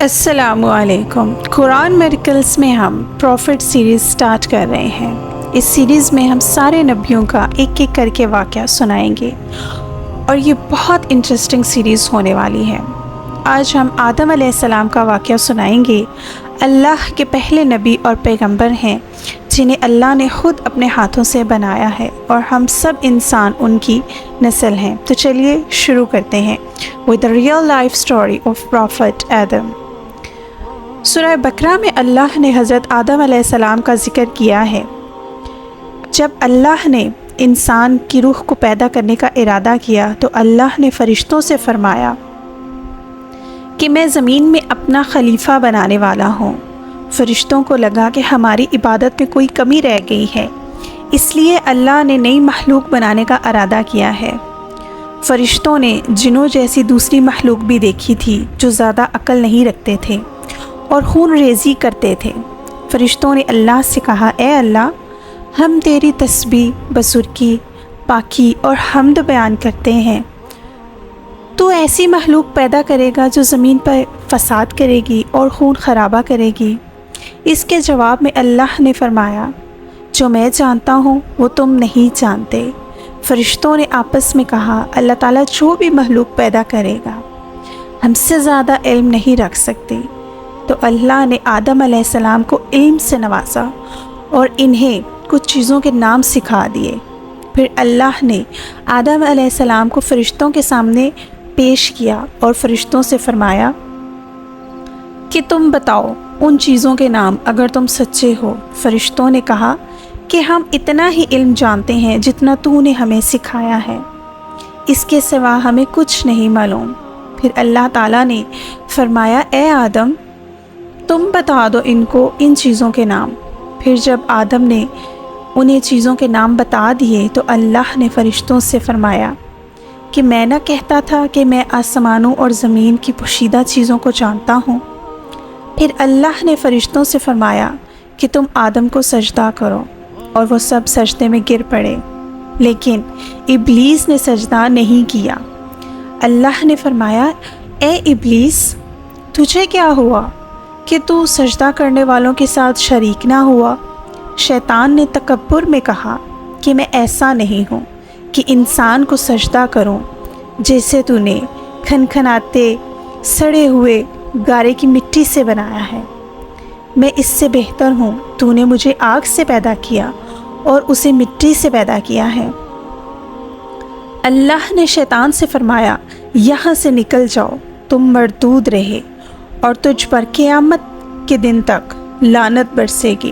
السلام علیکم۔ قرآن میریکلز میں ہم پروفٹ سیریز سٹارٹ کر رہے ہیں۔ اس سیریز میں ہم سارے نبیوں کا ایک ایک کر کے واقعہ سنائیں گے اور یہ بہت انٹرسٹنگ سیریز ہونے والی ہے۔ آج ہم آدم علیہ السلام کا واقعہ سنائیں گے۔ اللہ کے پہلے نبی اور پیغمبر ہیں جنہیں اللہ نے خود اپنے ہاتھوں سے بنایا ہے اور ہم سب انسان ان کی نسل ہیں۔ تو چلیے شروع کرتے ہیں with the real life story of Prophet Adam۔ سورہ بقرہ میں اللہ نے حضرت آدم علیہ السلام کا ذکر کیا ہے۔ جب اللہ نے انسان کی روح کو پیدا کرنے کا ارادہ کیا تو اللہ نے فرشتوں سے فرمایا کہ میں زمین میں اپنا خلیفہ بنانے والا ہوں۔ فرشتوں کو لگا کہ ہماری عبادت میں کوئی کمی رہ گئی ہے، اس لیے اللہ نے نئی مخلوق بنانے کا ارادہ کیا ہے۔ فرشتوں نے جنوں جیسی دوسری مخلوق بھی دیکھی تھی جو زیادہ عقل نہیں رکھتے تھے اور خون ریزی کرتے تھے۔ فرشتوں نے اللہ سے کہا، اے اللہ، ہم تیری تسبیح، بزرگی، پاکی اور حمد بیان کرتے ہیں۔ تو ایسی مخلوق پیدا کرے گا جو زمین پر فساد کرے گی اور خون خرابہ کرے گی۔ اس کے جواب میں اللہ نے فرمایا، جو میں جانتا ہوں وہ تم نہیں جانتے۔ فرشتوں نے آپس میں کہا، اللہ تعالیٰ جو بھی مخلوق پیدا کرے گا ہم سے زیادہ علم نہیں رکھ سکتے۔ تو اللہ نے آدم علیہ السلام کو علم سے نوازا اور انہیں کچھ چیزوں کے نام سکھا دیے۔ پھر اللہ نے آدم علیہ السلام کو فرشتوں کے سامنے پیش کیا اور فرشتوں سے فرمایا کہ تم بتاؤ ان چیزوں کے نام اگر تم سچے ہو۔ فرشتوں نے کہا کہ ہم اتنا ہی علم جانتے ہیں جتنا تو نے ہمیں سکھایا ہے، اس کے سوا ہمیں کچھ نہیں معلوم۔ پھر اللہ تعالیٰ نے فرمایا، اے آدم، تم بتا دو ان کو ان چیزوں کے نام۔ پھر جب آدم نے انہیں چیزوں کے نام بتا دیے تو اللہ نے فرشتوں سے فرمایا کہ میں نہ کہتا تھا کہ میں آسمانوں اور زمین کی پوشیدہ چیزوں کو جانتا ہوں۔ پھر اللہ نے فرشتوں سے فرمایا کہ تم آدم کو سجدہ کرو، اور وہ سب سجدے میں گر پڑے، لیکن ابلیس نے سجدہ نہیں کیا۔ اللہ نے فرمایا، اے ابلیس، تجھے کیا ہوا کہ تو سجدہ کرنے والوں کے ساتھ شریک نہ ہوا؟ شیطان نے تکبر میں کہا کہ میں ایسا نہیں ہوں کہ انسان کو سجدہ کروں، جیسے تو نے کھنکھناتے سڑے ہوئے گارے کی مٹی سے بنایا ہے۔ میں اس سے بہتر ہوں، تو نے مجھے آگ سے پیدا کیا اور اسے مٹی سے پیدا کیا ہے۔ اللہ نے شیطان سے فرمایا، یہاں سے نکل جاؤ، تم مردود رہے اور تجھ پر قیامت کے دن تک لعنت برسے گی۔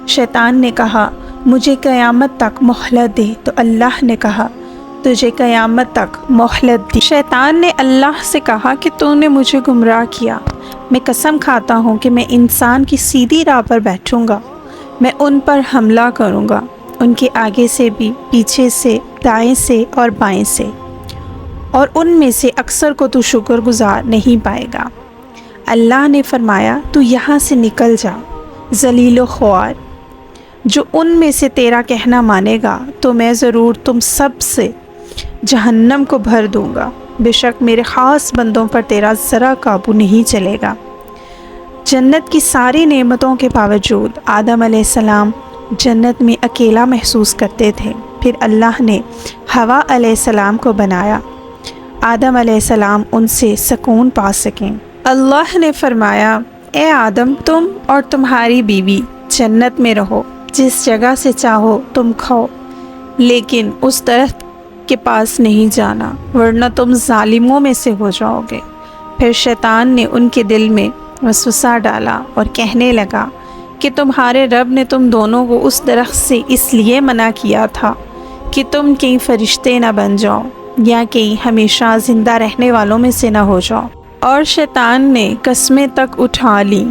شیطان نے کہا، مجھے قیامت تک مہلت دے۔ تو اللہ نے کہا، تجھے قیامت تک مہلت دی۔ شیطان نے اللہ سے کہا کہ تو نے مجھے گمراہ کیا، میں قسم کھاتا ہوں کہ میں انسان کی سیدھی راہ پر بیٹھوں گا، میں ان پر حملہ کروں گا، ان کے آگے سے بھی، پیچھے سے، دائیں سے اور بائیں سے، اور ان میں سے اکثر کو تو شکر گزار نہیں پائے گا۔ اللہ نے فرمایا، تو یہاں سے نکل جا ذلیل و خوار۔ جو ان میں سے تیرا کہنا مانے گا تو میں ضرور تم سب سے جہنم کو بھر دوں گا، بے شک میرے خاص بندوں پر تیرا ذرا قابو نہیں چلے گا۔ جنت کی ساری نعمتوں کے باوجود آدم علیہ السلام جنت میں اکیلا محسوس کرتے تھے۔ پھر اللہ نے حوا علیہ السلام کو بنایا، آدم علیہ السلام ان سے سکون پا سکیں۔ اللہ نے فرمایا، اے آدم، تم اور تمہاری بیوی جنت میں رہو، جس جگہ سے چاہو تم کھاؤ، لیکن اس درخت کے پاس نہیں جانا ورنہ تم ظالموں میں سے ہو جاؤ گے۔ پھر شیطان نے ان کے دل میں وسوسہ ڈالا اور کہنے لگا کہ تمہارے رب نے تم دونوں کو اس درخت سے اس لیے منع کیا تھا کہ تم کہیں فرشتے نہ بن جاؤ یا کہیں ہمیشہ زندہ رہنے والوں میں سے نہ ہو جاؤ۔ اور شیطان نے قسمیں تک اٹھا لی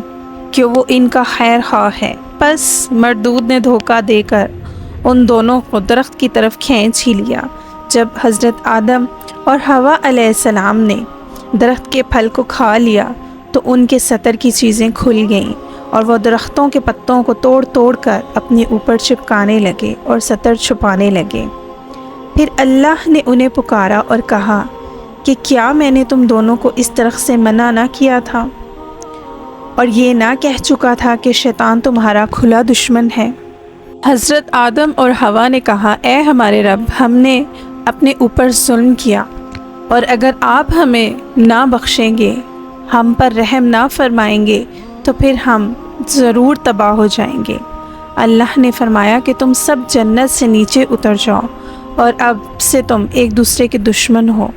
کہ وہ ان کا خیر خواہ ہے، پس مردود نے دھوکہ دے کر ان دونوں کو درخت کی طرف کھینچ ہی لیا۔ جب حضرت آدم اور حوا علیہ السلام نے درخت کے پھل کو کھا لیا تو ان کے سطر کی چیزیں کھل گئیں اور وہ درختوں کے پتوں کو توڑ توڑ کر اپنے اوپر چپکانے لگے اور سطر چھپانے لگے۔ پھر اللہ نے انہیں پکارا اور کہا کہ کیا میں نے تم دونوں کو اس درخت سے منع نہ کیا تھا؟ اور یہ نہ کہہ چکا تھا کہ شیطان تمہارا کھلا دشمن ہے؟ حضرت آدم اور حوا نے کہا، اے ہمارے رب، ہم نے اپنے اوپر ظلم کیا، اور اگر آپ ہمیں نہ بخشیں گے، ہم پر رحم نہ فرمائیں گے تو پھر ہم ضرور تباہ ہو جائیں گے۔ اللہ نے فرمایا کہ تم سب جنت سے نیچے اتر جاؤ، اور اب سے تم ایک دوسرے کے دشمن ہو،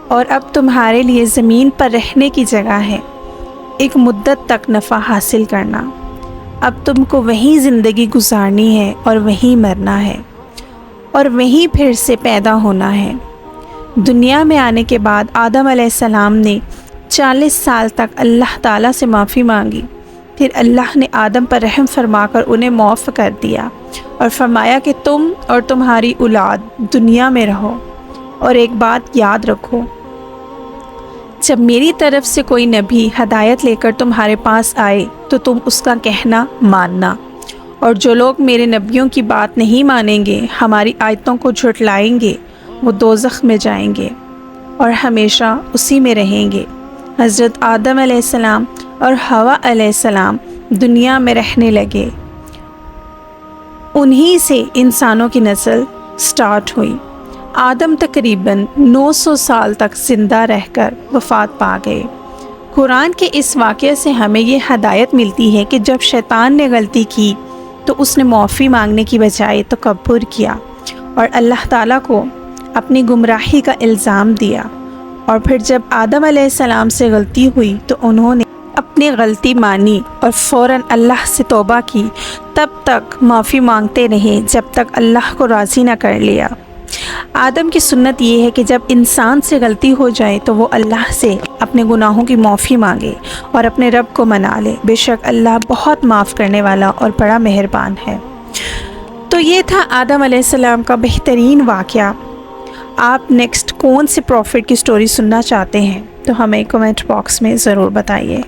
اور اب تمہارے لیے زمین پر رہنے کی جگہ ہے، ایک مدت تک نفع حاصل کرنا۔ اب تم کو وہیں زندگی گزارنی ہے اور وہیں مرنا ہے، اور وہیں پھر سے پیدا ہونا ہے۔ دنیا میں آنے کے بعد آدم علیہ السلام نے 40 سال تک اللہ تعالیٰ سے معافی مانگی۔ پھر اللہ نے آدم پر رحم فرما کر انہیں معاف کر دیا اور فرمایا کہ تم اور تمہاری اولاد دنیا میں رہو، اور ایک بات یاد رکھو، جب میری طرف سے کوئی نبی ہدایت لے کر تمہارے پاس آئے تو تم اس کا کہنا ماننا، اور جو لوگ میرے نبیوں کی بات نہیں مانیں گے، ہماری آیتوں کو جھٹلائیں گے، وہ دوزخ میں جائیں گے اور ہمیشہ اسی میں رہیں گے۔ حضرت آدم علیہ السلام اور حوا علیہ السلام دنیا میں رہنے لگے، انہی سے انسانوں کی نسل سٹارٹ ہوئی۔ آدم تقریباً 900 سال تک زندہ رہ کر وفات پا گئے۔ قرآن کے اس واقعے سے ہمیں یہ ہدایت ملتی ہے کہ جب شیطان نے غلطی کی تو اس نے معافی مانگنے کی بجائے تکبر کیا اور اللہ تعالیٰ کو اپنی گمراہی کا الزام دیا، اور پھر جب آدم علیہ السلام سے غلطی ہوئی تو انہوں نے اپنی غلطی مانی اور فوراً اللہ سے توبہ کی، تب تک معافی مانگتے رہے جب تک اللہ کو راضی نہ کر لیا۔ آدم کی سنت یہ ہے کہ جب انسان سے غلطی ہو جائے تو وہ اللہ سے اپنے گناہوں کی معافی مانگے اور اپنے رب کو منا لے، بے شک اللہ بہت معاف کرنے والا اور بڑا مہربان ہے۔ تو یہ تھا آدم علیہ السلام کا بہترین واقعہ۔ آپ نیکسٹ کون سے پروفٹ کی سٹوری سننا چاہتے ہیں تو ہمیں کمنٹ باکس میں ضرور بتائیے۔